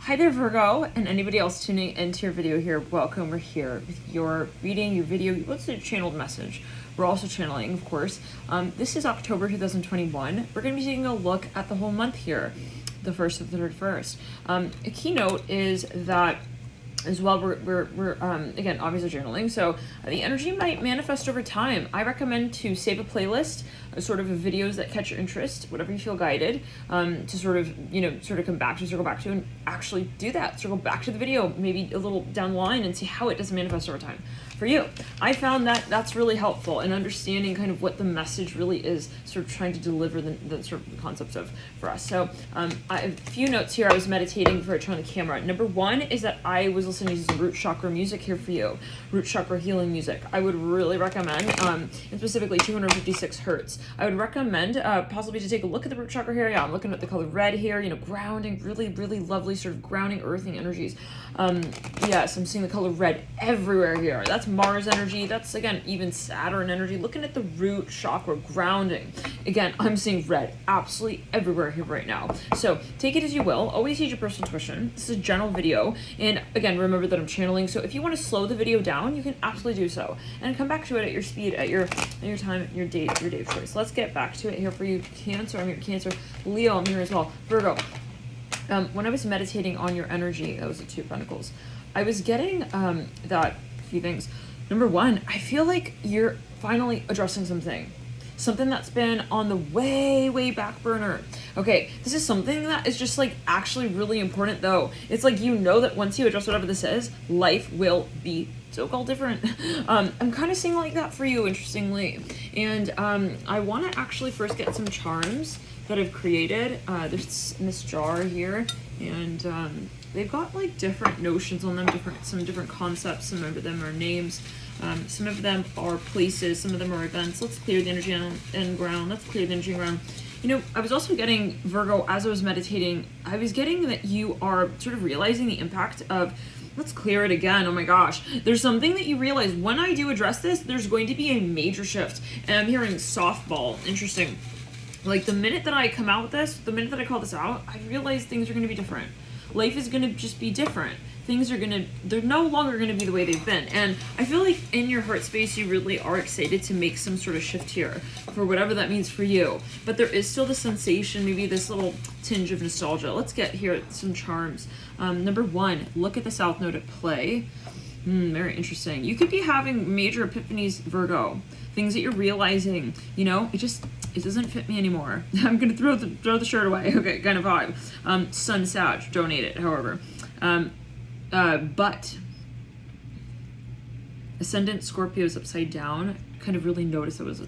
Hi there, Virgo, and anybody else tuning into your video here, welcome. We're here with your reading, your video, what's a channeled message. We're also channeling, of course. This is October 2021. We're going to be taking a look at the whole month here, the 1st to the 31st. A keynote is that as well, we're again, obviously journaling, so the energy might manifest over time. I recommend to save a playlist, sort of videos that catch your interest, whatever you feel guided, to sort of come back to, circle back to, and actually do that. Circle back to the video, maybe a little down the line, and see how it does manifest over time for you. I found that that's really helpful in understanding kind of what the message really is, sort of trying to deliver the sort of the concepts of for us. So I have a few notes here. I was meditating before I turned on the camera. Number one is that I was listening to some root chakra music here for you, root chakra healing music. I would really recommend, and specifically 256 hertz. I would recommend possibly to take a look at the root chakra here. Yeah, I'm looking at the color red here, grounding, really, really lovely sort of grounding, earthing energies. Yes, I'm seeing the color red everywhere here. That's Mars energy. That's, again, even Saturn energy. Looking at the root chakra grounding. Again, I'm seeing red absolutely everywhere here right now. So take it as you will. Always use your personal intuition. This is a general video. And again, remember that I'm channeling. So if you want to slow the video down, you can absolutely do so. And come back to it at your speed, at your time, at your date of choice. Let's get back to it here for you. Cancer, I'm here. Cancer. Leo, I'm here as well. Virgo. When I was meditating on your energy, that was the Two of Pentacles, I was getting that few things. Number one, I feel like you're finally addressing something that's been on the way back burner. Okay, this is something that is just like actually really important though. It's like, that once you address whatever this is, life will be so-called different. I'm kind of seeing like that for you, interestingly. And I want to actually first get some charms that I've created. There's in this jar here, and they've got like different notions on them, some different concepts. Some of them are names, some of them are places, some of them are events. Let's clear the energy and ground. Let's clear the energy and ground. I was also getting, Virgo, as I was meditating, I was getting that you are sort of realizing the impact of, let's clear it again. Oh my gosh. There's something that you realize when I do address this, there's going to be a major shift. And I'm hearing softball. Interesting. Like the minute that I come out with this, the minute that I call this out, I realize things are going to be different. Life is going to just be different. They're no longer going to be the way they've been. And I feel like in your heart space, you really are excited to make some sort of shift here for whatever that means for you. But there is still the sensation, maybe this little tinge of nostalgia. Let's get here some charms. Number one, look at the South Node at play. Very interesting. You could be having major epiphanies, Virgo. Things that you're realizing, it doesn't fit me anymore. I'm going to throw the shirt away. Okay, kind of vibe. Sun Sag, donate it, however. But Ascendant Scorpio is upside down. Kind of really notice it was,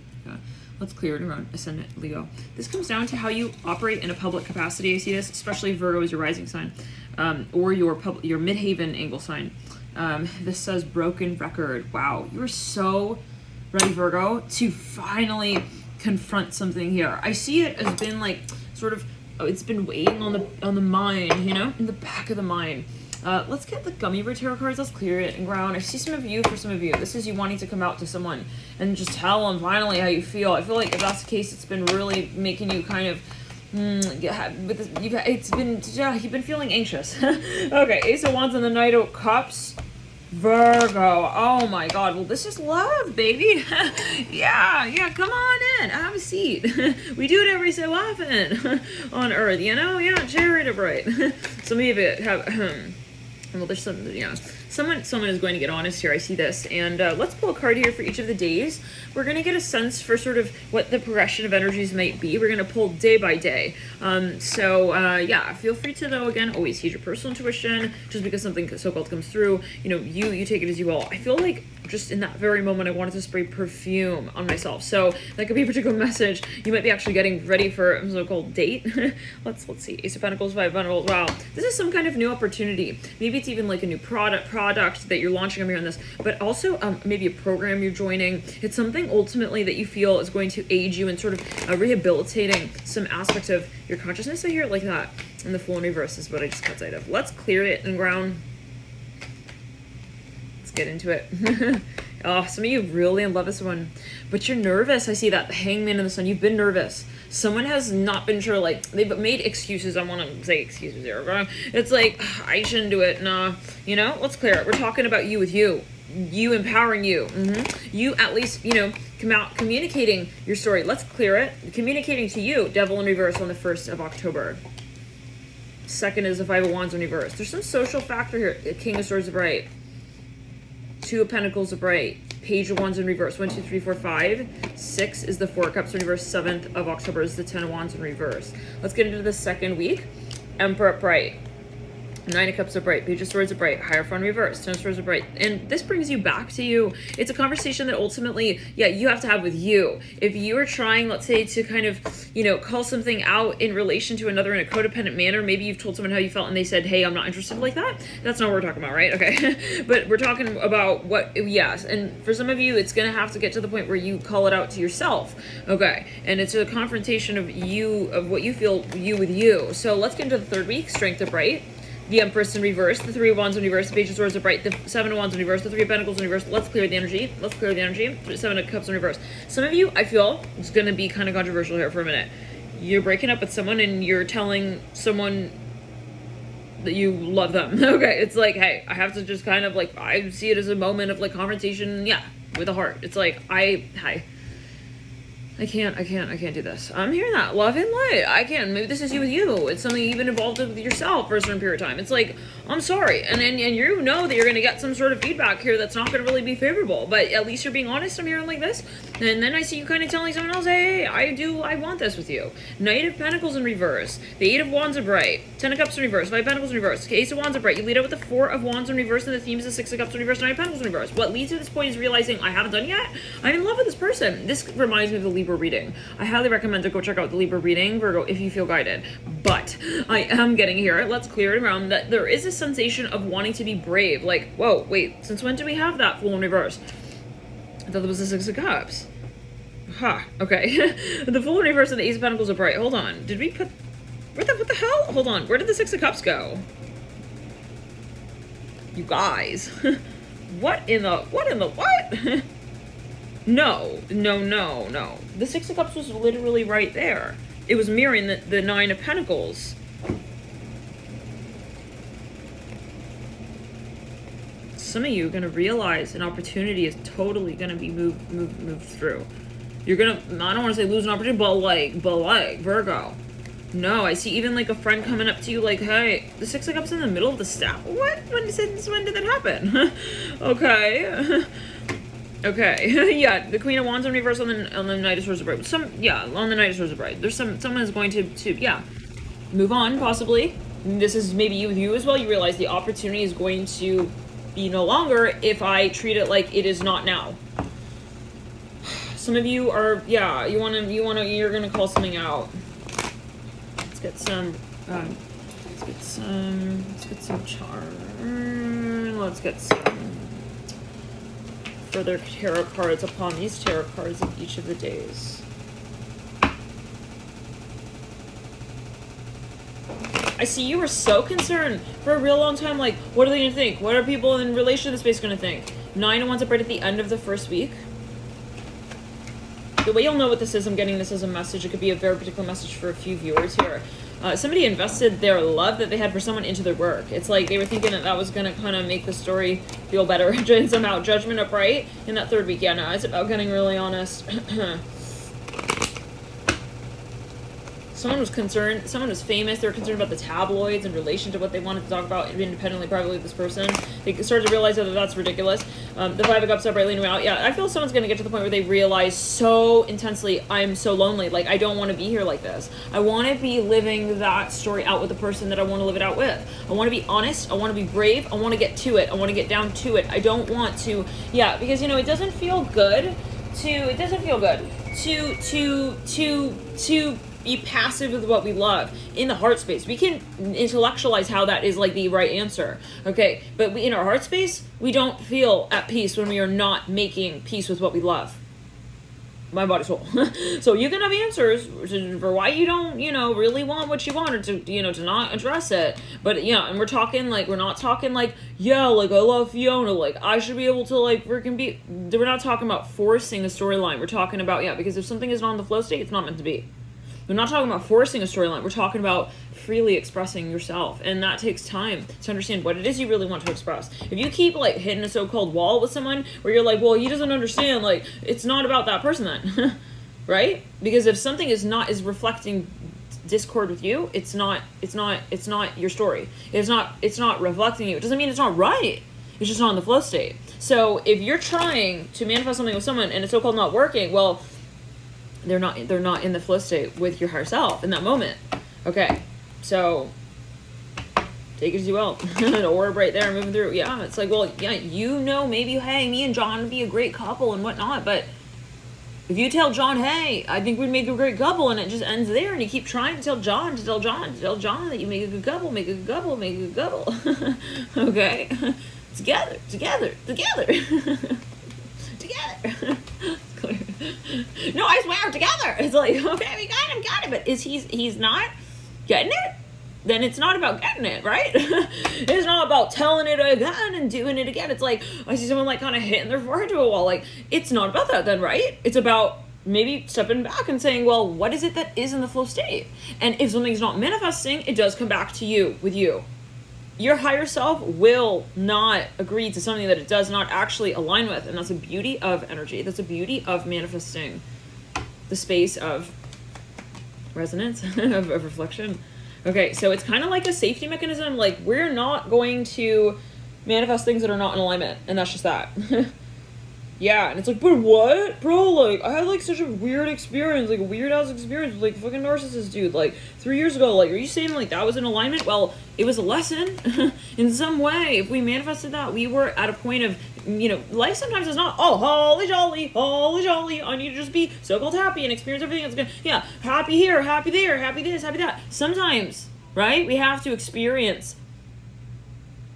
let's clear it around Ascendant Leo. This comes down to how you operate in a public capacity. I see this, especially Virgo is your rising sign, or your midhaven angle sign. This says broken record. Wow, you are so ready, Virgo, to finally confront something here. I see it as been like sort of, it's been weighing on the mind, in the back of the mind. Let's get the gummy bear tarot cards. Let's clear it and ground. I see some of you, for some of you, this is you wanting to come out to someone and just tell them finally how you feel. I feel like if that's the case, it's been really making you kind of you've been feeling anxious. Okay, Ace of Wands and the Knight of Cups. Virgo, oh my God, well this is love, baby. yeah, come on in, have a seat. We do it every so often on Earth, yeah, chariot right. Some of you have, well there's some, someone is going to get honest here, I see this, and let's pull a card here for each of the days. We're going to get a sense for sort of what the progression of energies might be. We're going to pull day by day. Yeah, feel free to, though, again, always use your personal intuition. Just because something so-called comes through, you take it as you will. I feel like just in that very moment, I wanted to spray perfume on myself. So that could be a particular message. You might be actually getting ready for a so-called date. Let's see. Ace of Pentacles, Five of Pentacles. Wow. This is some kind of new opportunity. Maybe it's even like a new product that you're launching. I'm here on this, but also maybe a program you're joining. It's something ultimately that you feel is going to aid you in sort of rehabilitating some aspects of your consciousness. I hear it like that. And the Fool in Reverse is what I just cut sight of. Let's clear it and ground. Let's get into it. Oh, some of you really love this one, but you're nervous. I see that. The Hangman and the Sun. You've been nervous. Someone has not been sure, like, they've made excuses. I want to say excuses here. It's like, I shouldn't do it. Nah, you know, let's clear it. We're talking about you with you. You empowering you. You at least, you know, come out communicating your story. Let's clear it. Communicating to you, Devil in reverse on the 1st of October. Second is the Five of Wands in reverse. There's some social factor here. The King of Swords upright. Two of Pentacles upright. Page of Wands in reverse. 1, 2, 3, 4, 5. 6 is the Four of Cups in reverse. 7th of October is the Ten of Wands in reverse. Let's get into the second week. Emperor upright. 9 of Cups upright, Page of Swords upright, Hierophant reverse, 10 of Swords upright. And this brings you back to you. It's a conversation that ultimately, yeah, you have to have with you. If you are trying, let's say, to kind of, you know, call something out in relation to another in a codependent manner, maybe you've told someone how you felt and they said, hey, I'm not interested like that. That's not what we're talking about, right? Okay. But we're talking about what, yes. And for some of you, it's going to have to get to the point where you call it out to yourself. Okay. And it's a confrontation of you, of what you feel, you with you. So let's get into the third week, Strength upright. The Empress in reverse, the Three of Wands in reverse, the Page of Swords upright, the Seven of Wands in reverse, the Three of Pentacles in reverse. Let's clear the energy. Let's clear the energy. Seven of Cups in reverse. Some of you, I feel, it's going to be kind of controversial here for a minute. You're breaking up with someone and you're telling someone that you love them. Okay, it's like, hey, I have to just kind of like, I see it as a moment of like confrontation, yeah, with a heart. It's like, I can't do this. I'm hearing that. Love and light. I can't. Maybe this is you with you. It's something you even involved with yourself for a certain period of time. It's like, I'm sorry. And you know that you're going to get some sort of feedback here that's not going to really be favorable. But at least you're being honest. I'm hearing like this. And then I see you kind of telling someone else, hey, I want this with you. Knight of Pentacles in reverse. The Eight of Wands upright. 10 of Cups in reverse. 5 of Pentacles in reverse. Ace of Wands upright. You lead out with the 4 of Wands in reverse. And the theme is the 6 of Cups in reverse. 9 of Pentacles in reverse. What leads to this point is realizing I haven't done yet. I'm in love with this person. This reminds me of the Libra reading. I highly recommend to go check out the Libra reading, Virgo, if you feel guided. But I am getting here. Let's clear it around that there is a sensation of wanting to be brave. Like, whoa, wait, since when do we have that Fool in reverse? I thought that was the 6 of Cups. Huh, okay. The Fool in reverse and the Ace of Pentacles upright. Hold on. Did we put... what the hell? Hold on. Where did the 6 of Cups go? You guys. What in the what? No. The 6 of Cups was literally right there. It was mirroring the 9 of Pentacles. Some of you are going to realize an opportunity is totally going to be moved through. You're going to, I don't want to say lose an opportunity, but like, Virgo. No, I see even like a friend coming up to you like, hey, the 6 of Cups in the middle of the staff. What? When did that happen? Okay. Okay, yeah, the Queen of Wands in reverse on the Knight of Swords upright. On the Knight of Swords upright. There's someone is going to move on, possibly. This is maybe you with you as well. You realize the opportunity is going to be no longer if I treat it like it is not now. Some of you are, you're gonna call something out. Let's get some charm. Let's get some further tarot cards upon these tarot cards of each of the days. I see you were so concerned for a real long time, like, what are they going to think? What are people in relation to the space going to think? 9 of Wands upright at the end of the first week. The way you'll know what this is, I'm getting this as a message. It could be a very particular message for a few viewers here. Somebody invested their love that they had for someone into their work. It's like they were thinking that was going to kind of make the story feel better and somehow. Judgment upright in that third week. Yeah, no, it's about getting really honest. Someone was concerned, someone was famous, they were concerned about the tabloids in relation to what they wanted to talk about independently, privately with this person. They started to realize that that's ridiculous. The 5 of Cups upright leaning out. Yeah, I feel someone's going to get to the point where they realize so intensely, I'm so lonely. Like, I don't want to be here like this. I want to be living that story out with the person that I want to live it out with. I want to be honest. I want to be brave. I want to get to it. I want to get down to it. I don't want to, because, it doesn't feel good to be passive with what we love in the heart space. We can intellectualize how that is like the right answer, okay? But in our heart space, we don't feel at peace when we are not making peace with what we love. My body, soul. So you can have answers for why you don't, really want what you want, or to not address it. But and we're talking like, we're not talking like, I love Fiona, like I should be able to like freaking be. We're not talking about forcing a storyline. We're talking about because if something is not in the flow state, it's not meant to be. We're not talking about forcing a storyline. We're talking about freely expressing yourself. And that takes time to understand what it is you really want to express. If you keep like hitting a so-called wall with someone where you're like, well, he doesn't understand, like, it's not about that person then. Right? Because if something is reflecting discord with you, it's not your story. It's not reflecting you. It doesn't mean it's not right. It's just not in the flow state. So if you're trying to manifest something with someone and it's so-called not working, well, they're not in the flow state with your higher self in that moment. Okay, so take it as you will. The orb right there moving through. Yeah, it's like, well, yeah, maybe, hey, me and John would be a great couple and whatnot, but if you tell John, hey, I think we'd make a great couple, and it just ends there, and you keep trying to tell John that you make a good couple, okay? Together. No, I swear, together. It's like, okay, we got it. But he's not getting it? Then it's not about getting it, right? It's not about telling it again and doing it again. It's like, I see someone like kind of hitting their forehead to a wall. Like, it's not about that then, right? It's about maybe stepping back and saying, well, what is it that is in the flow state? And if something's not manifesting, it does come back to you, with you. Your higher self will not agree to something that it does not actually align with. And that's the beauty of energy. That's the beauty of manifesting the space of resonance, of reflection. Okay, so it's kind of like a safety mechanism. Like, we're not going to manifest things that are not in alignment. And that's just that. Yeah, and it's like, but what? Bro, like, I had, like, such a weird experience, like, a weird-ass experience with, like, fucking narcissist dude, like, 3 years ago. Like, are you saying, like, that was in alignment? Well, it was a lesson in some way. If we manifested that, we were at a point of, life sometimes is not, oh, holly jolly, I need to just be so-called happy and experience everything that's good. Yeah, happy here, happy there, happy this, happy that. Sometimes, right, we have to experience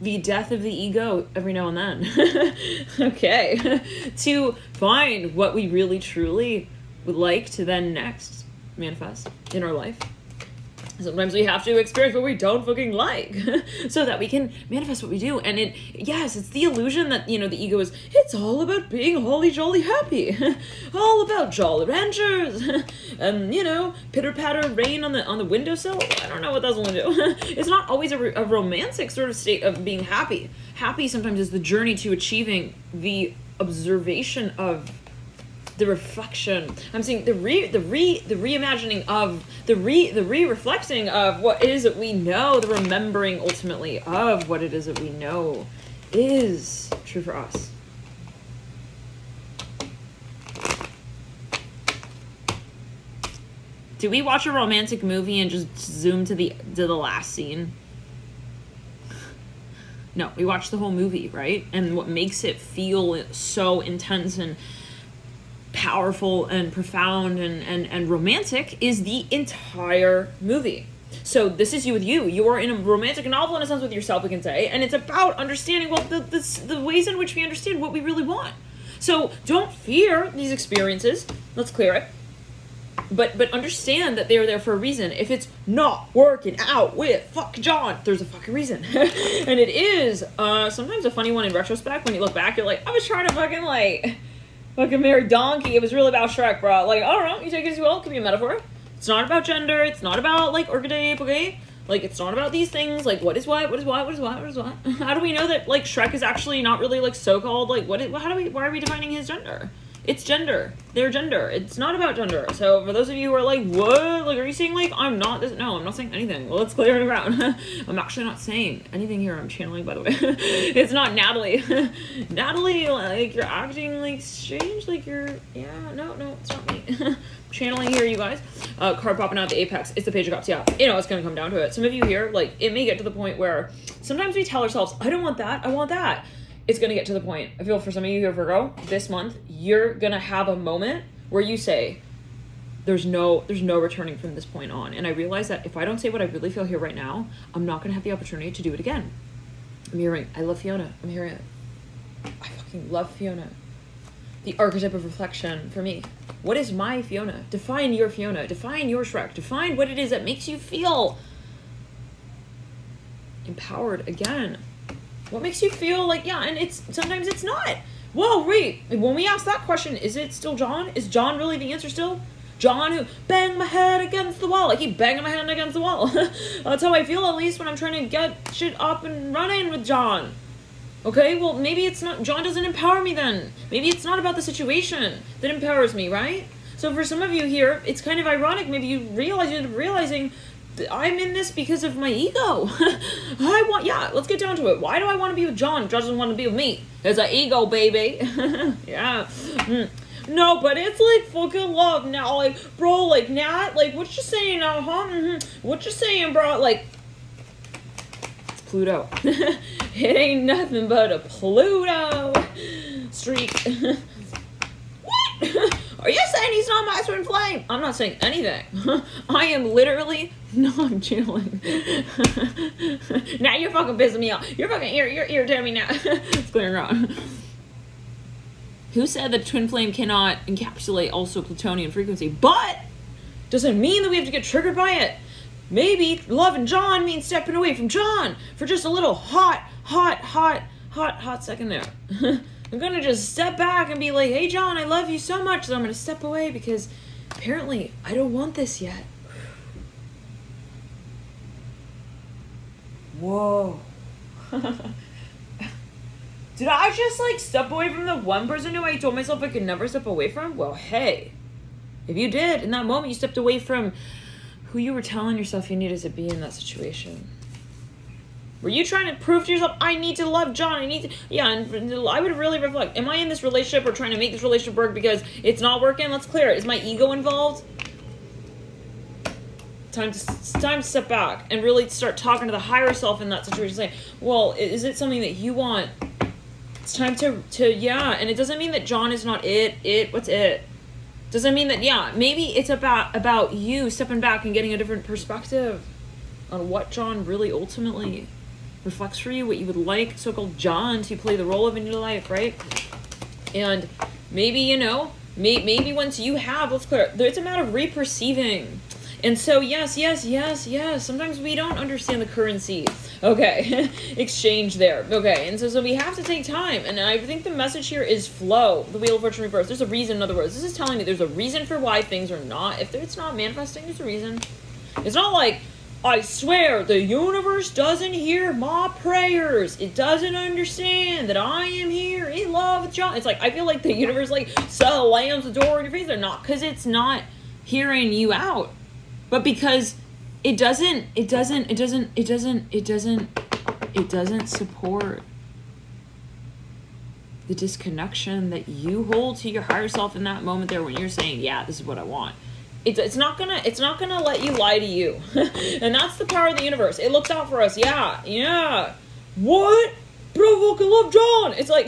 the death of the ego every now and then. Okay. To find what we really truly would like to then next manifest in our life. Sometimes we have to experience what we don't fucking like so that we can manifest what we do. And it's the illusion that, the ego is, it's all about being holly jolly happy. All about Jolly Ranchers. And, pitter patter rain on the windowsill. I don't know what that's going to do. It's not always a romantic sort of state of being happy. Happy sometimes is the journey to achieving the observation of the reflection. I'm saying the reimagining of the reflecting of what it is that we know, the remembering ultimately of what it is that we know is true for us. Do we watch a romantic movie and just zoom to the last scene? No, we watch the whole movie, right? And what makes it feel so intense and powerful and profound and romantic is the entire movie. So this is you with you. You are in a romantic novel in a sense with yourself, we can say, and it's about understanding, well, the ways in which we understand what we really want. So don't fear these experiences. Let's clear it. But understand that they're there for a reason. If it's not working out with fuck John, there's a fucking reason. And it is sometimes a funny one in retrospect. When you look back, you're like, I was trying to fucking marry Donkey. It was really about Shrek, bro. Like, I don't know. You take it as you will. It could be a metaphor. It's not about gender. It's not about, archetype, okay? Like, it's not about these things. Like, what is what? What is what? What is what? What is what? How do we know that, Shrek is actually not really, so-called, why are we defining his gender? It's gender. Their gender. It's not about gender. So for those of you who are like, what? Like, are you saying, I'm not this? No, I'm not saying anything. Well, let's clear it around. I'm actually not saying anything here. I'm channeling, by the way. It's not Natalie. Natalie, you're acting, strange. No, it's not me. Channeling here, you guys. Card popping out the apex. It's the Page of Cups. Yeah, it's going to come down to it. Some of you here, it may get to the point where sometimes we tell ourselves, I don't want that. I want that. It's going to get to the point. I feel for some of you here, Virgo, this month, you're going to have a moment where you say, there's no returning from this point on. And I realize that if I don't say what I really feel here right now, I'm not going to have the opportunity to do it again. I'm hearing, I love Fiona. I'm hearing it. I fucking love Fiona. The archetype of reflection for me. What is my Fiona? Define your Fiona. Define your Shrek. Define what it is that makes you feel empowered again. What makes you feel and sometimes it's not. Whoa, wait. When we ask that question, is it still John? Is John really the answer still? John who banged my head against the wall. I keep banging my head against the wall. That's how I feel, at least, when I'm trying to get shit up and running with John. Okay, well, maybe it's not, John doesn't empower me then. Maybe it's not about the situation that empowers me, right? So for some of you here, it's kind of ironic. Maybe you're realizing that I'm in this because of my ego. Let's get down to it. Why do I want to be with John? John doesn't want to be with me. It's an ego, baby. Yeah. No, but it's like fucking love now. Like, bro, like, Nat, like, what you saying now, huh? What you saying, bro? Like, it's Pluto. It ain't nothing but a Pluto streak. What? Are you saying he's not my twin flame? I'm not saying anything. I am literally, no, I'm chilling. Now you're fucking pissing me off. You're irritating me now. It's clearing around. Who said that twin flame cannot encapsulate also plutonian frequency? But doesn't mean that we have to get triggered by it. Maybe loving John means stepping away from John for just a little hot second there. I'm gonna just step back and be like, hey John, I love you so much that I'm gonna step away because apparently I don't want this yet. Whoa. Did I just like step away from the one person who I told myself I could never step away from? Well, hey, if you did, in that moment you stepped away from who you were telling yourself you needed to be in that situation. Were you trying to prove to yourself, I need to love John, and I would really reflect, am I in this relationship or trying to make this relationship work because it's not working? Let's clear it. Is my ego involved? It's time to step back and really start talking to the higher self in that situation, saying, well, is it something that you want? It's time to and it doesn't mean that John is not what's it? Doesn't mean that, maybe it's about you stepping back and getting a different perspective on what John really ultimately reflects for you, what you would like so-called John to play the role of in your life, right? And maybe, maybe once you have, let's clear it, it's a matter of re-perceiving. And so, yes, sometimes we don't understand the currency, okay, exchange there, okay, and so we have to take time, and I think the message here is flow, the Wheel of Fortune reverse. There's a reason, in other words, this is telling me there's a reason for why things are not, if it's not manifesting, there's a reason. It's not like, I swear, the universe doesn't hear my prayers. It doesn't understand that I am here in love with John. It's like, I feel like the universe slams the door in your face. They're not, because it's not hearing you out, but because it doesn't support the disconnection that you hold to your higher self in that moment there when you're saying, yeah, this is what I want. It's not gonna let you lie to you. And that's the power of the universe. It looks out for us. Yeah. What? Bro, fucking love John. It's like,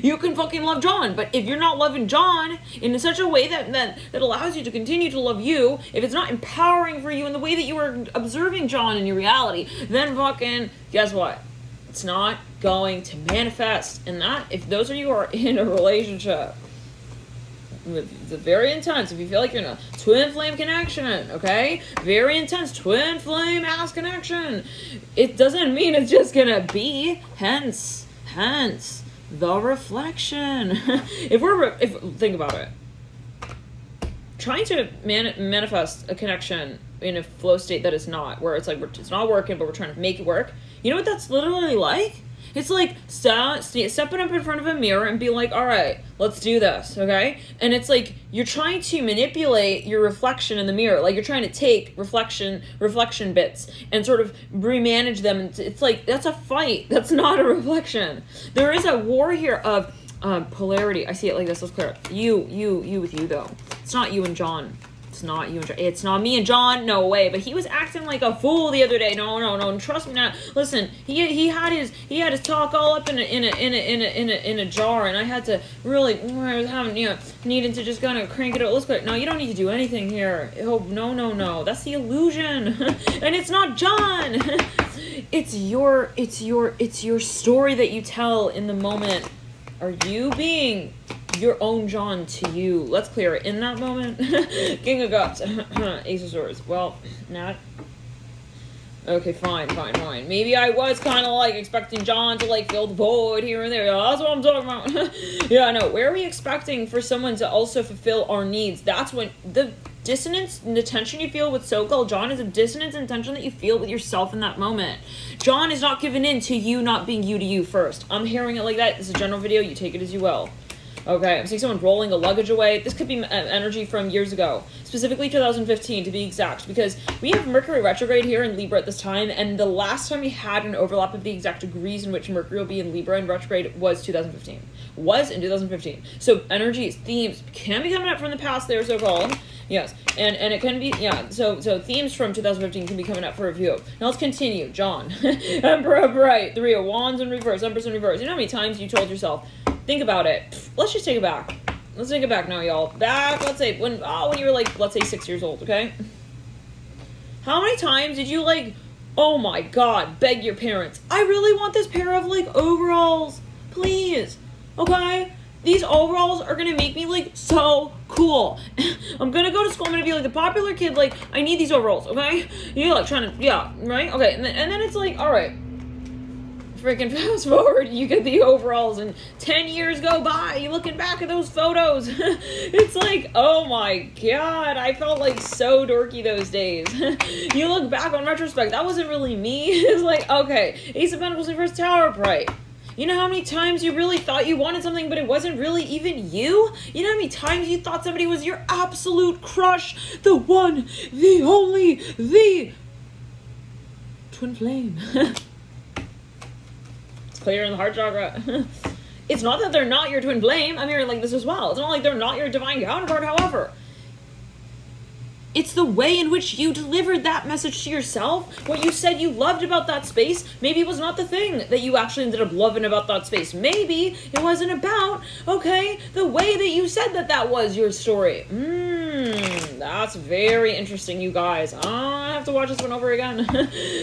you can fucking love John, but if you're not loving John in such a way that allows you to continue to love you, if it's not empowering for you in the way that you are observing John in your reality, then fucking, guess what? It's not going to manifest. And that, if those of you are in a relationship, with the very intense, if you feel like you're in a twin flame connection, okay? Very intense twin flame ass connection. It doesn't mean it's just gonna be, hence the reflection. if think about it. Trying to manifest a connection in a flow state that is not, where it's like it's not working, but we're trying to make it work. You know what that's literally like? It's like stepping up in front of a mirror and be like, all right, let's do this, okay? And it's like you're trying to manipulate your reflection in the mirror. Like you're trying to take reflection bits and sort of remanage them. It's like, that's a fight. That's not a reflection. There is a war here of polarity. I see it like this. Let's clear it. You with you, though. It's not you and John. It's not you and John. It's not me and John. No way. But he was acting like a fool the other day. No. Trust me now. Listen, he had his talk all up in a jar, and I had to really, I was having, needing to just kind of crank it up. Let's go. No, you don't need to do anything here. Oh, no. That's the illusion, and it's not John. It's your story that you tell in the moment. Are you being your own John to you? Let's clear it. In that moment, King of Cups, Ace of Swords. Well, not. Okay, fine. Maybe I was kind of like expecting John to like fill the void here and there. That's what I'm talking about. Yeah, no. Where are we expecting for someone to also fulfill our needs? That's when the dissonance and the tension you feel with so-called John is a dissonance and tension that you feel with yourself in that moment. John is not giving in to you not being you to you first. I'm hearing it like that. This is a general video. You take it as you will. Okay, I'm seeing someone rolling a luggage away. This could be energy from years ago, specifically 2015 to be exact, because we have Mercury retrograde here in Libra at this time, and the last time we had an overlap of the exact degrees in which Mercury will be in Libra and retrograde was 2015. Was in 2015. So energies, themes can be coming up from the past there, so-called. Yes, and it can be, yeah, so themes from 2015 can be coming up for review. Now let's continue. John. Emperor upright, 3 of Wands in reverse, Empress in reverse. You know how many times you told yourself, think about it. Let's just take it back. Let's take it back now, y'all. Back, let's say, when you were like, let's say 6 years old, okay? How many times did you like, oh my God, beg your parents, I really want this pair of like overalls, please, okay? These overalls are gonna make me like so cool. I'm gonna go to school, I'm gonna be like the popular kid, like, I need these overalls, okay? You're like trying to, yeah, right? Okay, and then it's like, all right. Freaking fast forward, you get the overalls and 10 years go by, you looking back at those photos. It's like, oh my God, I felt like so dorky those days. You look back on retrospect, that wasn't really me. It's like, okay, Ace of Pentacles reverse, Tower upright. You know how many times you really thought you wanted something, but it wasn't really even you? You know how many times you thought somebody was your absolute crush? The one, the only, the twin flame. It's clear in the heart chakra. It's not that they're not your twin flame. I'm hearing like this as well. It's not like they're not your divine counterpart, however. It's the way in which you delivered that message to yourself. What you said you loved about that space, maybe it was not the thing that you actually ended up loving about that space. Maybe it wasn't about, okay, the way that you said that was your story. That's very interesting, you guys. I have to watch this one over again.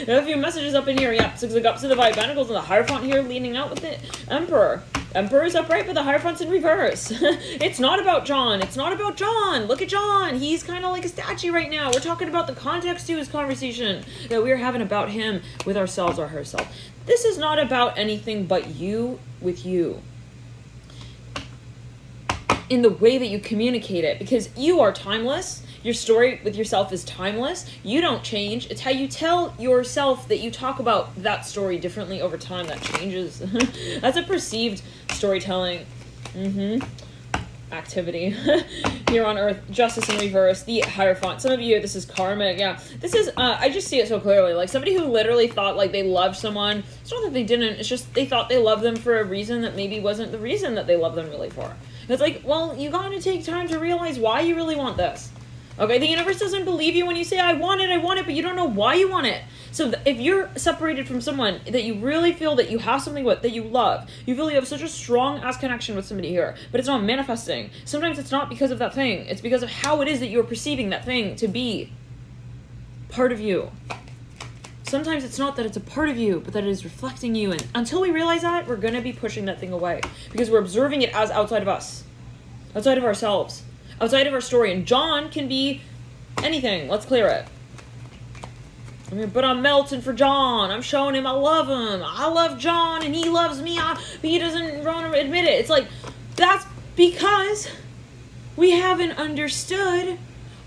A few messages up in here. Yeah, 6 of Cups to the Five of Pentacles and the Hierophant here leaning out with the Emperor. Emperor's upright, but the Hierophant's in reverse. It's not about John. It's not about John. Look at John. He's kind of like a statue right now. We're talking about the context to his conversation that we're having about him with ourselves or herself. This is not about anything but you with you. In the way that you communicate it, because you are timeless. Your story with yourself is timeless. You don't change. It's how you tell yourself that you talk about that story differently over time that changes. That's a perceived storytelling activity here on Earth. Justice in reverse, the Hierophant. Some of you, this is karmic. Yeah, this is, I just see it so clearly. Like somebody who literally thought like they loved someone. It's not that they didn't. It's just they thought they loved them for a reason that maybe wasn't the reason that they loved them really for. It's like, well, you gotta take time to realize why you really want this. Okay, the universe doesn't believe you when you say, I want it, but you don't know why you want it. So if you're separated from someone that you really feel that you have something with, that you love, you feel you have such a strong-ass connection with somebody here, but it's not manifesting. Sometimes it's not because of that thing. It's because of how it is that you're perceiving that thing to be part of you. Sometimes it's not that it's a part of you, but that it is reflecting you. And until we realize that, we're going to be pushing that thing away because we're observing it as outside of us, outside of ourselves, outside of our story. And John can be anything. Let's clear it. But I'm melting for John. I'm showing him I love him. I love John and he loves me. But he doesn't want to admit it. It's like, that's because we haven't understood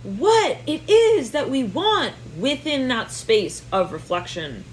what it is that we want within that space of reflection.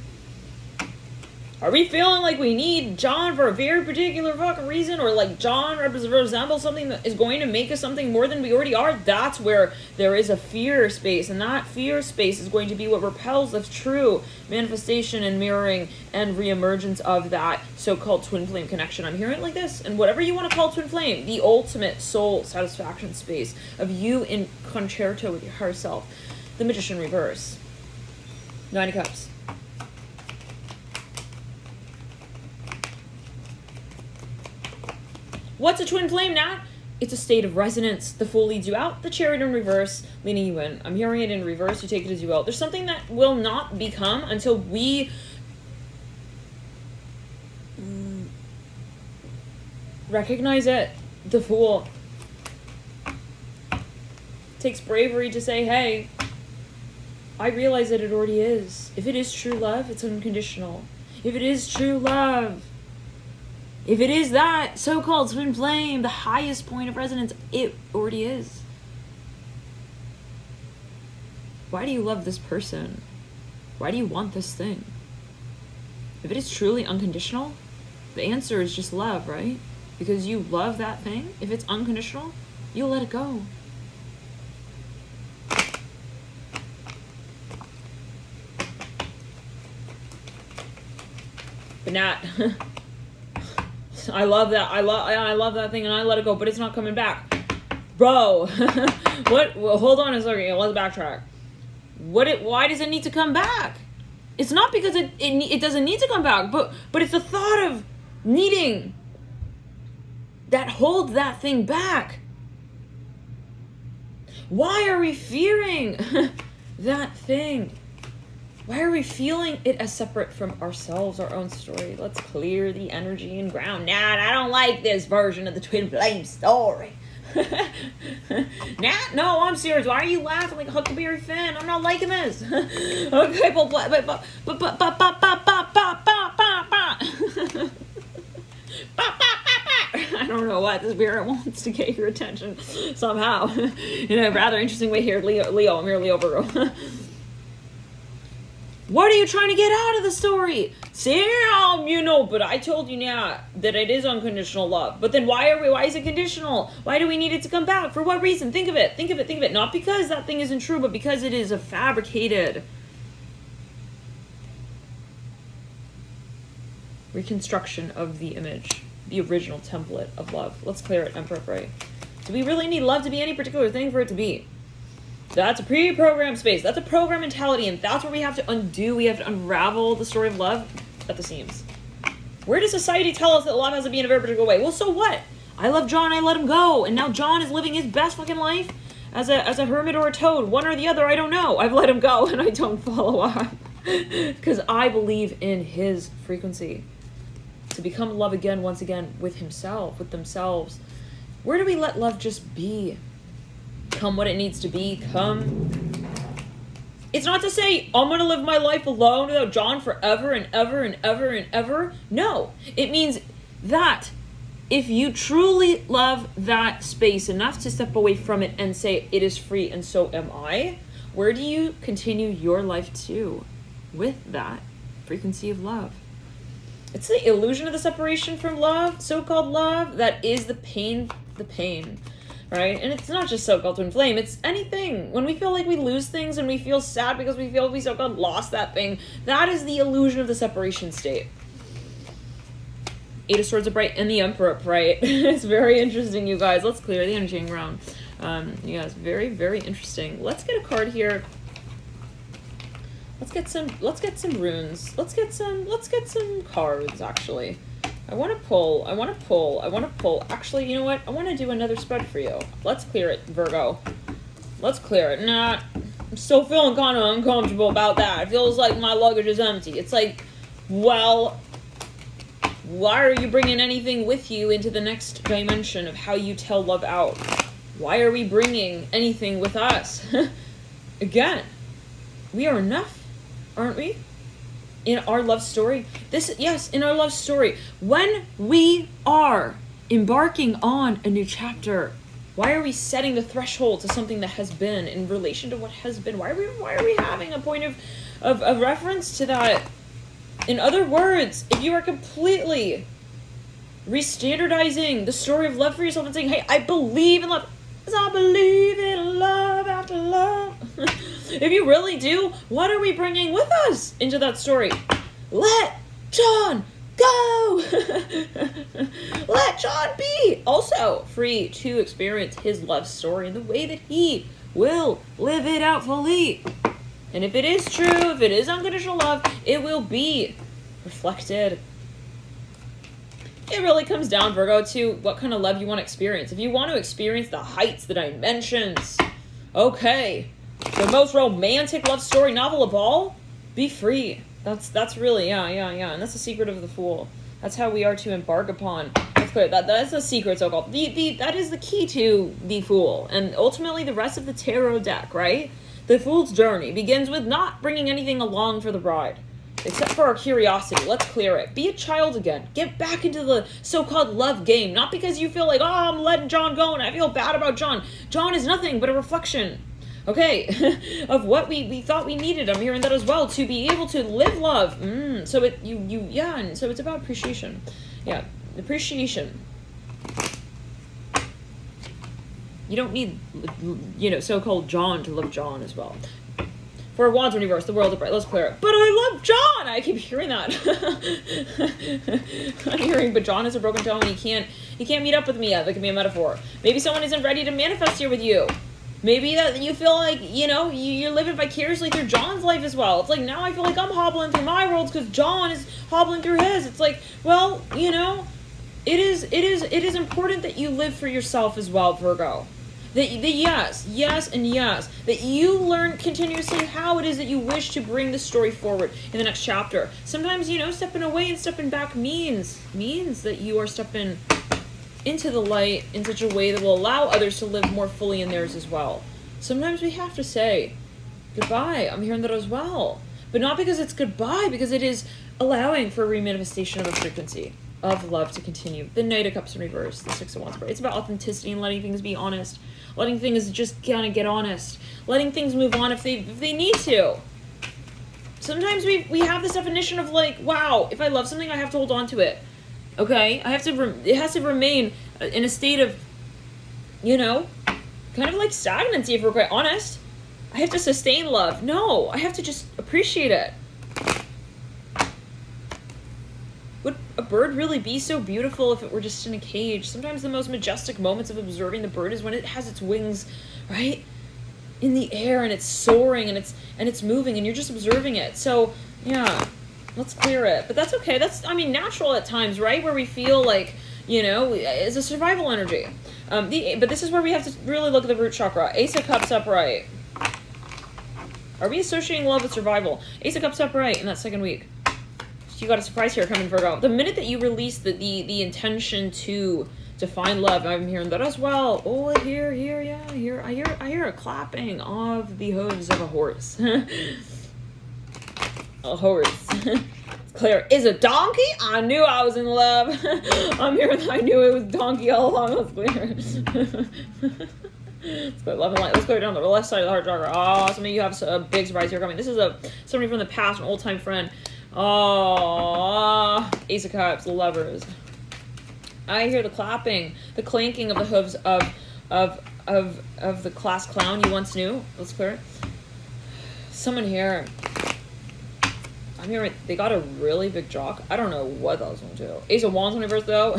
Are we feeling like we need John for a very particular fucking reason, or like John resembles something that is going to make us something more than we already are? That's where there is a fear space, and that fear space is going to be what repels the true manifestation and mirroring and reemergence of that so-called twin flame connection. I'm hearing it like this, and whatever you want to call twin flame, the ultimate soul satisfaction space of you in concerto with your higher self. The Magician reverse. 9 of Cups. What's a twin flame, Nat? It's a state of resonance. The Fool leads you out. The Chariot in reverse, leading you in. I'm hearing it in reverse. You take it as you will. There's something that will not become until we recognize it. The Fool. It takes bravery to say, hey, I realize that it already is. If it is true love, it's unconditional. If it is true love, if it is that so-called twin flame, the highest point of resonance, it already is. Why do you love this person? Why do you want this thing? If it is truly unconditional, the answer is just love, right? Because you love that thing. If it's unconditional, you'll let it go. But Nat, I love that. I love that thing, and I let it go, but it's not coming back, bro. What? Well, hold on a second. Let's backtrack. Why does it need to come back? It's not because it doesn't need to come back, but it's the thought of needing that holds that thing back. Why are we fearing that thing? Why are we feeling it as separate from ourselves, our own story? Let's clear the energy and ground. Nah, I don't like this version of the twin flame story. Nah, no, I'm serious. Why are you laughing like a Huckleberry Finn? I'm not liking this. Okay, I don't know what the spirit wants to get your attention somehow. In a rather interesting way here, Leo. I'm here, Leo Virgo. What are you trying to get out of the story? Sam, but I told you now that it is unconditional love. But then why is it conditional? Why do we need it to come back? For what reason? Think of it. Not because that thing isn't true, but because it is a fabricated reconstruction of the image, the original template of love. Let's clear it, Emperor Right. Do we really need love to be any particular thing for it to be? That's a pre-programmed space. That's a program mentality, and that's where we have to undo. We have to unravel the story of love at the seams. Where does society tell us that love has to be in a very particular way? Well, so what? I love John, I let him go, and now John is living his best fucking life as a hermit or a toad. One or the other, I don't know. I've let him go, and I don't follow up. Because I believe in his frequency. To become love again, once again, with himself, with themselves. Where do we let love just be? Come what it needs to be, come. It's not to say, I'm going to live my life alone without John forever and ever and ever and ever. No, it means that if you truly love that space enough to step away from it and say, it is free and so am I, where do you continue your life to with that frequency of love? It's the illusion of the separation from love, so-called love, that is the pain, right? And it's not just so-called twin flame, it's anything. When we feel like we lose things and we feel sad because we feel we so-called lost that thing, that is the illusion of the separation state. Eight of Swords upright and the Emperor upright. It's very interesting, you guys. Let's clear the energy around. You guys, very, very interesting. Let's get a card here. Let's get some runes. Let's get some cards, actually. I want to pull. Actually, you know what? I want to do another spread for you. Let's clear it, Virgo. Let's clear it. Nah, I'm still feeling kind of uncomfortable about that. It feels like my luggage is empty. It's like, well, why are you bringing anything with you into the next dimension of how you tell love out? Why are we bringing anything with us? Again, we are enough, aren't we? In our love story. In our love story. When we are embarking on a new chapter, why are we setting the threshold to something that has been in relation to what has been? Why are we having a point of reference to that? In other words, if you are completely re-standardizing the story of love for yourself and saying, hey, I believe in love, because I believe in love after love. If you really do, what are we bringing with us into that story? Let John go! Let John be! Also free to experience his love story in the way that he will live it out fully. And if it is true, if it is unconditional love, it will be reflected. It really comes down, Virgo, to what kind of love you want to experience. If you want to experience the heights, the dimensions, okay. The most romantic love story novel of all, be free. That's really, yeah. And that's the secret of the Fool. That's how we are to embark upon. That's clear. That's the secret, so-called. That is the key to the Fool. And ultimately the rest of the tarot deck, right? The fool's journey begins with not bringing anything along for the ride, except for our curiosity. Let's clear it. Be a child again. Get back into the so-called love game. Not because you feel like, oh, I'm letting John go and I feel bad about John. John is nothing but a reflection, okay, of what we thought we needed. I'm hearing that as well, to be able to live love. So and so it's about appreciation. Yeah, appreciation. You don't need, so-called John to love John as well. For Wands in reverse, the world is bright. Let's clear it. But I love John! I keep hearing that. I'm hearing, but John has a broken toe and he can't meet up with me yet. That can be a metaphor. Maybe someone isn't ready to manifest here with you. Maybe that you feel like, you're living vicariously through John's life as well. It's like, now I feel like I'm hobbling through my worlds because John is hobbling through his. It's like, well, it is important that you live for yourself as well, Virgo. That yes, and yes. That you learn continuously how it is that you wish to bring the story forward in the next chapter. Sometimes, stepping away and stepping back means that you are stepping into the light in such a way that will allow others to live more fully in theirs as well. Sometimes we have to say goodbye. I'm hearing that as well. But not because it's goodbye, because it is allowing for a remanifestation of a frequency of love to continue. The Knight of Cups in reverse, the Six of Wands. It's about authenticity and letting things be honest. Letting things just kind of get honest. Letting things move on if they need to. Sometimes we have this definition of like, wow, if I love something, I have to hold on to it. Okay? It has to remain in a state of, kind of like stagnancy, if we're quite honest. I have to sustain love. No, I have to just appreciate it. Would a bird really be so beautiful if it were just in a cage? Sometimes the most majestic moments of observing the bird is when it has its wings, right, in the air, and it's soaring, and it's moving, and you're just observing it. So, yeah, let's clear it. But that's okay. That's, natural at times, right, where we feel like, it's a survival energy. But this is where we have to really look at the root chakra. Ace of Cups upright. Are we associating love with survival? Ace of Cups upright in that second week. You got a surprise here coming, Virgo. The minute that you release the intention to find love, I'm hearing that as well. Oh, I hear a clapping of the hooves of a horse. A horse. Clear. Is a donkey? I knew I was in love. I'm hearing that I knew it was donkey all along. Let's clear. Let's go love and light. Let's go down the left side of the heart chakra. Oh, some of you have a big surprise here coming. This is somebody from the past, an old time friend. Oh, Ace of Cups, the lovers. I hear the clapping, the clanking of the hooves of the class clown you once knew. Let's clear it. Someone here. I'm hearing they got a really big jock. I don't know what that was going to do. Ace of Wands in reverse though.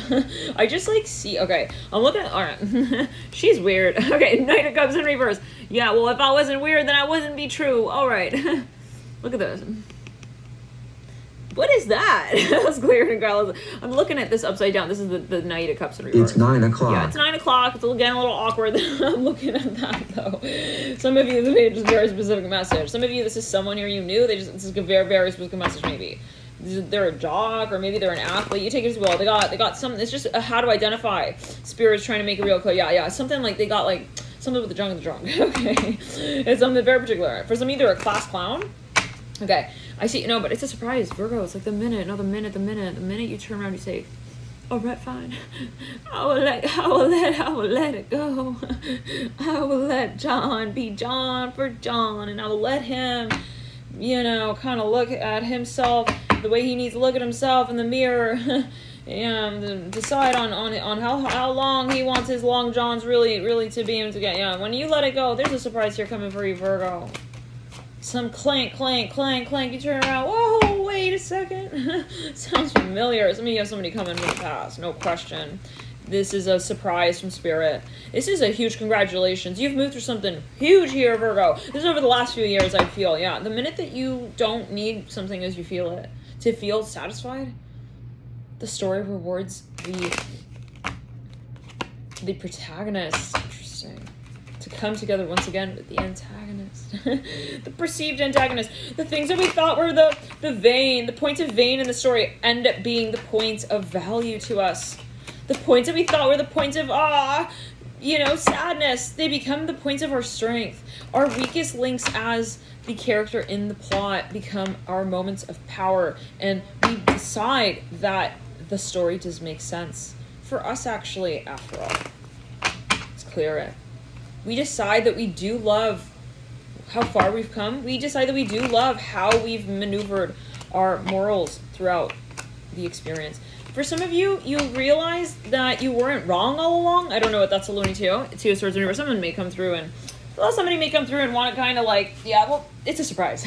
I just see. Okay, I'm looking at. All right, she's weird. Okay, Knight of Cups in reverse. Yeah, well, if I wasn't weird, then I wouldn't be true. All right, look at this. What is that? That's clear and regardless. I'm looking at this upside down. This is the Knight of Cups in reverse. It's 9 o'clock. Yeah, it's 9 o'clock. It's again a little awkward. I'm looking at that though. Some of you, this is just a very specific message. Some of you, this is someone here you knew. This is a very, very specific message maybe. They're a jock or maybe they're an athlete. You take it as well. They got something. It's just how to identify. Spirit's trying to make it real clear. Yeah. Something like they got like something with the drunk and the drunk. Okay. It's something very particular. For some of you, they're a class clown. Okay. I see, but it's a surprise, Virgo. It's like the minute you turn around, you say, "All right, fine. I will let it go. I will let John be John for John, and I will let him, kind of look at himself the way he needs to look at himself in the mirror, and decide on how long he wants his long johns really to be able to get. Yeah, when you let it go, there's a surprise here coming for you, Virgo." Some clank, clank, clank, clank. You turn around. Whoa, wait a second. Sounds familiar. Some of you have somebody coming from the past. No question. This is a surprise from Spirit. This is a huge congratulations. You've moved through something huge here, Virgo. This is over the last few years, I feel. Yeah. The minute that you don't need something as you feel it to feel satisfied, the story rewards the protagonist. Interesting. To come together once again with the antagonist. The perceived antagonist. The things that we thought were the points of vein in the story end up being the points of value to us. The points that we thought were the points of you know, sadness. They become the points of our strength. Our weakest links as the character in the plot become our moments of power. And we decide that the story does make sense. For us, actually, after all. Let's clear it. We decide that we do love how far we've come. We decide that we do love how we've maneuvered our morals throughout the experience. For some of you, you realize that you weren't wrong all along. I don't know what that's a Looney Two. Two of Swords Reverse. Someone may come through and somebody may come through and want to kind of like, yeah, well, it's a surprise.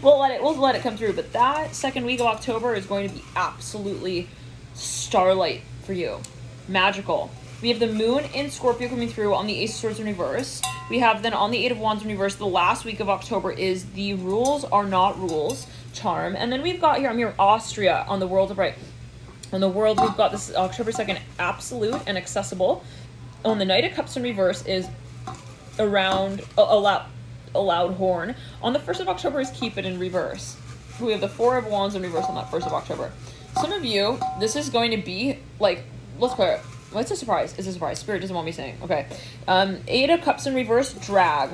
we'll let it come through. But that second week of October is going to be absolutely starlight for you. Magical. We have the moon in Scorpio coming through on the Ace of Swords in reverse. We have then on the Eight of Wands in reverse, the last week of October is the rules are not rules charm. And then we've got here, I'm here, Austria on the World of Bright. On the world, we've got this October 2nd, absolute and accessible. On the Knight of Cups in reverse is around a loud horn. On the 1st of October is keep it in reverse. We have the Four of Wands in reverse on that 1st of October. Some of you, this is going to be like, let's clear it. Well, it's a surprise. It's a surprise. Spirit doesn't want me saying. Okay. Eight of Cups in reverse, drag.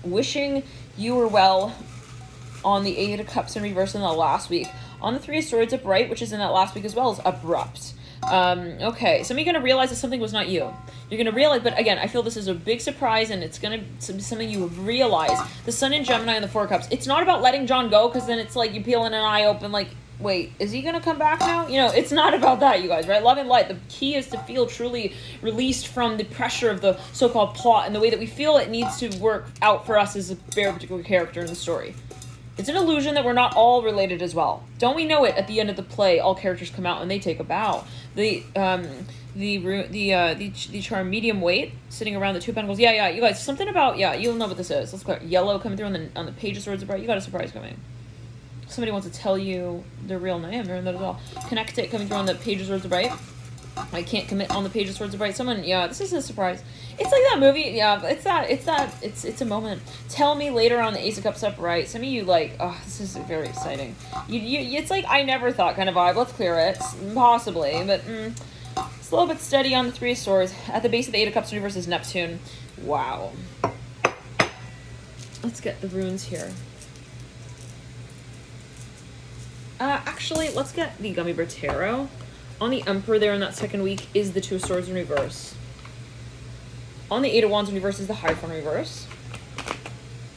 Wishing you were well on the Eight of Cups in reverse in the last week. On the Three of Swords upright, which is in that last week as well, is abrupt. Okay, some of you are going to realize that something was not you. You're going to realize, but again, I feel this is a big surprise, and it's going to be something you realize. The Sun in Gemini and the Four of Cups. It's not about letting John go, because then it's like you peeling an eye open, like, wait, is he going to come back now? You know, it's not about that, you guys, right? Love and light. The key is to feel truly released from the pressure of the so-called plot, and the way that we feel it needs to work out for us as a very particular character in the story. It's an illusion that we're not all related as well. Don't we know it at the end of the play, all characters come out and they take a bow. The charm medium weight sitting around the Two of Pentacles. Yeah, you guys, something about, yeah, you'll know what this is. Let's go. Yellow coming through on the Page of Swords upright. You got a surprise coming. Somebody wants to tell you their real name. They're in that as well. Connect it coming through on the Page of Swords upright. I can't commit on the Page of Swords upright. Someone, yeah, this is a surprise. It's like that movie, yeah, it's a moment. Tell me later on the Ace of Cups upright. Some of you like, oh, this is very exciting. It's like I never thought kind of vibe. Let's clear it. Possibly, but it's a little bit steady on the Three of Swords. At the base of the Eight of Cups reverse is Neptune. Wow. Let's get the runes here. Actually, let's get the Gummy Bear Tarot. On the Emperor there in that second week is the Two of Swords in reverse. On the Eight of Wands in reverse is the Hierophant in reverse.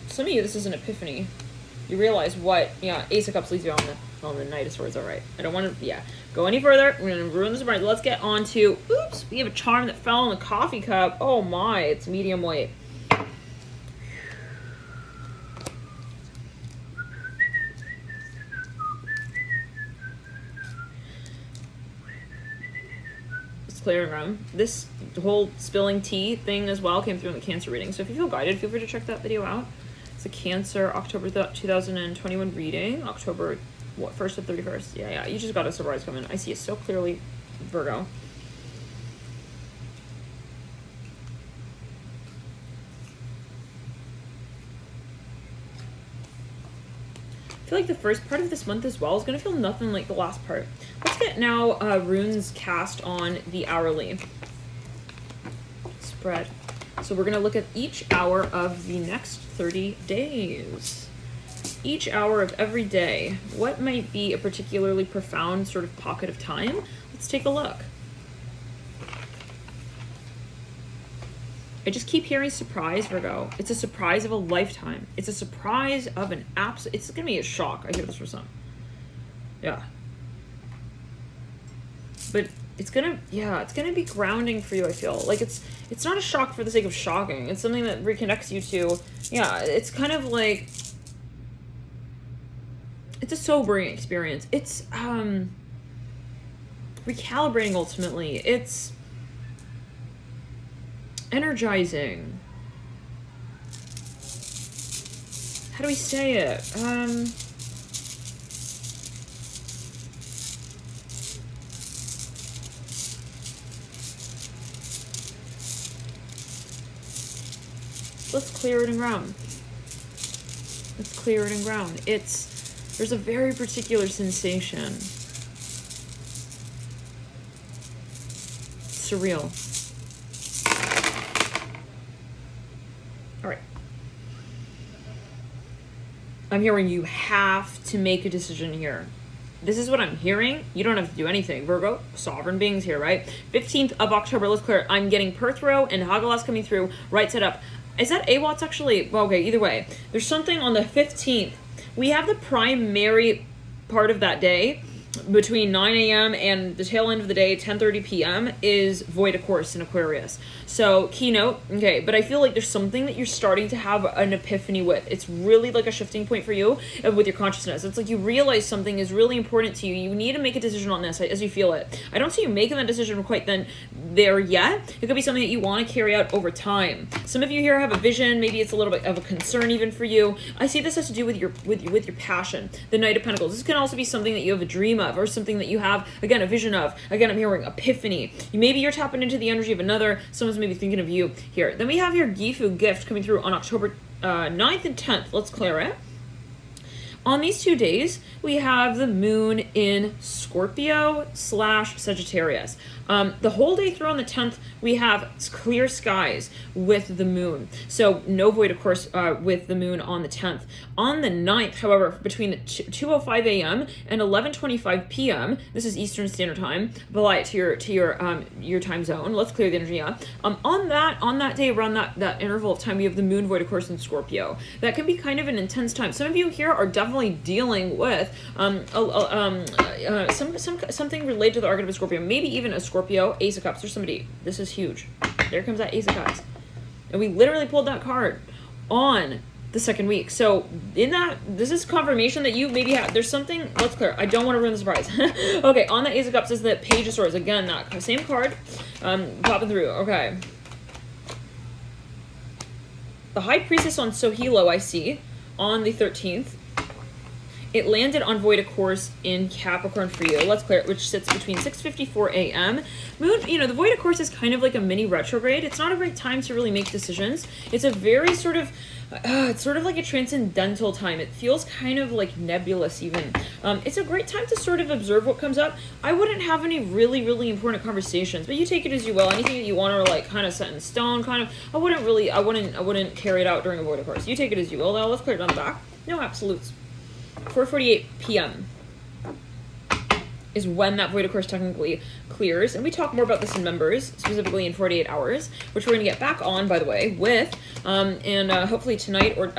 Some of you, this is an epiphany. You realize what, yeah, Ace of Cups leaves you on the Knight of Swords, alright. I don't want to, yeah, go any further. We're going to ruin this right. Let's get on to, oops, we have a charm that fell in the coffee cup. Oh my, it's medium weight. Clearing room. This whole spilling tea thing as well came through in the Cancer reading. So if you feel guided, feel free to check that video out. It's a Cancer October 2021 reading. October 1st to 31st. Yeah. You just got a surprise coming. I see it so clearly, Virgo. I feel like the first part of this month as well is going to feel nothing like the last part. Let's get now runes cast on the hourly spread. So we're going to look at each hour of the next 30 days. Each hour of every day. What might be a particularly profound sort of pocket of time? Let's take a look. I just keep hearing surprise, Virgo. It's a surprise of a lifetime. It's a surprise of an absolute... It's going to be a shock. I hear this for some. Yeah. But it's going to... Yeah, it's going to be grounding for you, I feel. Like, it's not a shock for the sake of shocking. It's something that reconnects you to... Yeah, it's kind of like... It's a sobering experience. It's, recalibrating, ultimately. It's... energizing. How do we say it? Let's clear it and ground. Let's clear it and ground. There's a very particular sensation. Surreal. I'm hearing you have to make a decision here. This is what I'm hearing. You don't have to do anything. Virgo, sovereign beings here, right? 15th of October, let's clear it. I'm getting Perth row and Hagalas coming through, right side up. Is that AWAT's actually? Well, okay, either way. There's something on the 15th. We have the primary part of that day between 9 a.m. and the tail end of the day, 10:30 p.m. is void of course in Aquarius. So keynote, okay, but I feel like there's something that you're starting to have an epiphany with. It's really like a shifting point for you with your consciousness. It's like you realize something is really important to you. You need to make a decision on this as you feel it. I don't see you making that decision quite there yet. It could be something that you want to carry out over time. Some of you here have a vision. Maybe it's a little bit of a concern even for you. I see this has to do with your passion. The Knight of Pentacles. This can also be something that you have a dream of, or something that you have, again, a vision of. Again, I'm hearing epiphany. Maybe you're tapping into the energy of another. Someone's maybe thinking of you here. Then we have your Gifu gift coming through on October 9th and 10th. Let's clear it. On these 2 days, we have the moon in Scorpio/Sagittarius. The whole day through on the 10th, we have clear skies with the moon. So no void, of course, with the moon on the 10th. On the 9th, however, between the 2:05 a.m. and 11:25 p.m., this is Eastern Standard Time, apply it to your time zone. Let's clear the energy, yeah. On that day, around that interval of time, we have the moon void, of course, in Scorpio. That can be kind of an intense time. Some of you here are definitely dealing with something related to the archetype of Scorpio, maybe even a Scorpio, Ace of Cups. There's somebody. This is huge. There comes that Ace of Cups. And we literally pulled that card on the second week. So in that, this is confirmation that you maybe have, there's something, let's clear. I don't want to ruin the surprise. Okay, on the Ace of Cups is the Page of Swords. Again, that same card popping through. Okay. The High Priestess on Sohilo, I see, on the 13th. It landed on void, of course, in Capricorn for you. Let's clear it, which sits between 6:54 a.m. Moon, the void, of course, is kind of like a mini retrograde. It's not a great time to really make decisions. It's a very it's sort of like a transcendental time. It feels kind of like nebulous even. It's a great time to sort of observe what comes up. I wouldn't have any really, really important conversations, but you take it as you will. Anything that you want to like kind of set in stone, I wouldn't carry it out during a void, of course. You take it as you will. Now let's clear it on the back. No absolutes. 4:48 p.m. is when that void, of course, technically clears. And we talk more about this in members, specifically in 48 hours, which we're going to get back on, by the way, with, hopefully tonight or,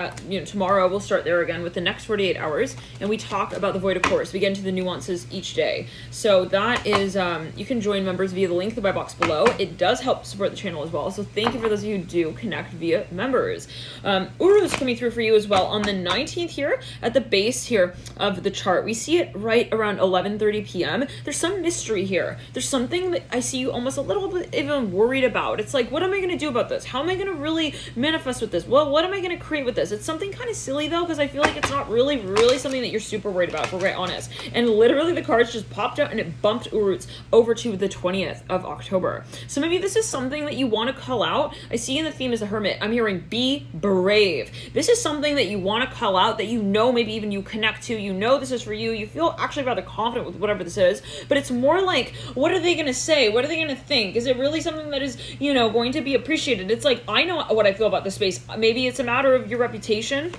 tomorrow we'll start there again with the next 48 hours. And we talk about the void, of course. We get into the nuances each day. So that is, you can join members via the link in the buy box below. It does help support the channel as well. So thank you for those of you who do connect via members. Uru is coming through for you as well on the 19th here at the base here of the chart. We see it right around 11:30 p.m. There's some mystery here. There's something that I see you almost a little bit even worried about. It's like, what am I going to do about this? How am I going to really manifest with this? Well, what am I going to create with this? It's something kind of silly though, because I feel like it's not really, really something that you're super worried about, if we're quite honest. And literally the cards just popped out and it bumped Uruts over to the 20th of October. So maybe this is something that you want to call out. I see in the theme as the Hermit. I'm hearing be brave. This is something that you want to call out, that maybe even you connect to, this is for you. You feel actually rather confident with whatever this is. But it's more like, what are they going to say? What are they going to think? Is it really something that is, going to be appreciated? It's like, I know what I feel about this space. Maybe it's a matter of your reputation,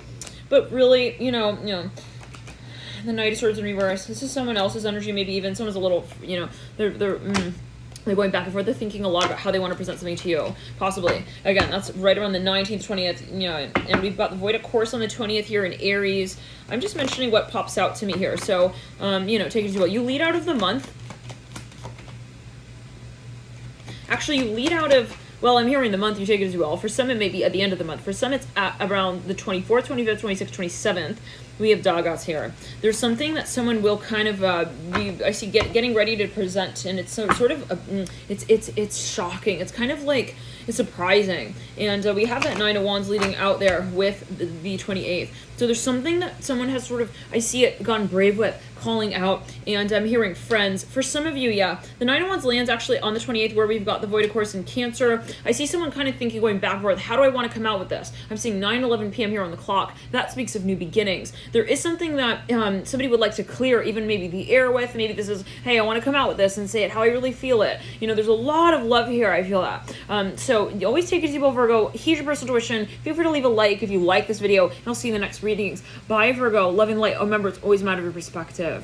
but really, the Knight of Swords in reverse. This is someone else's energy. Maybe even someone's a little, they're going back and forth. They're thinking a lot about how they want to present something to you, possibly. Again, that's right around the 19th, 20th, and we've got the void, of course, on the 20th here in Aries. I'm just mentioning what pops out to me here. So, take it as well. You lead out of the month. Actually, you lead out of, I'm hearing the month, you take it as well. For some, it may be at the end of the month. For some, it's at around the 24th, 25th, 26th, 27th. We have Dagas here. There's something that someone will kind of, I see getting ready to present, and it's sort of, it's shocking. It's kind of like, it's surprising. And we have that Nine of Wands leading out there with the 28th. So there's something that someone has sort of, I see it gone brave with, calling out, and I'm hearing friends. For some of you, the Nine of Wands lands actually on the 28th, where we've got the void, of course, in Cancer. I see someone kind of thinking, going back and forth, how do I want to come out with this? I'm seeing 9:11 p.m. here on the clock. That speaks of new beginnings. There is something that somebody would like to clear, even maybe the air with. Maybe this is, hey, I want to come out with this and say it how I really feel it. There's a lot of love here. I feel that. So So you always take it easy, Virgo. Here's your personal intuition. Feel free to leave a like if you like this video, and I'll see you in the next readings. Bye, Virgo. Love and light. Oh, remember, it's always a matter of your perspective.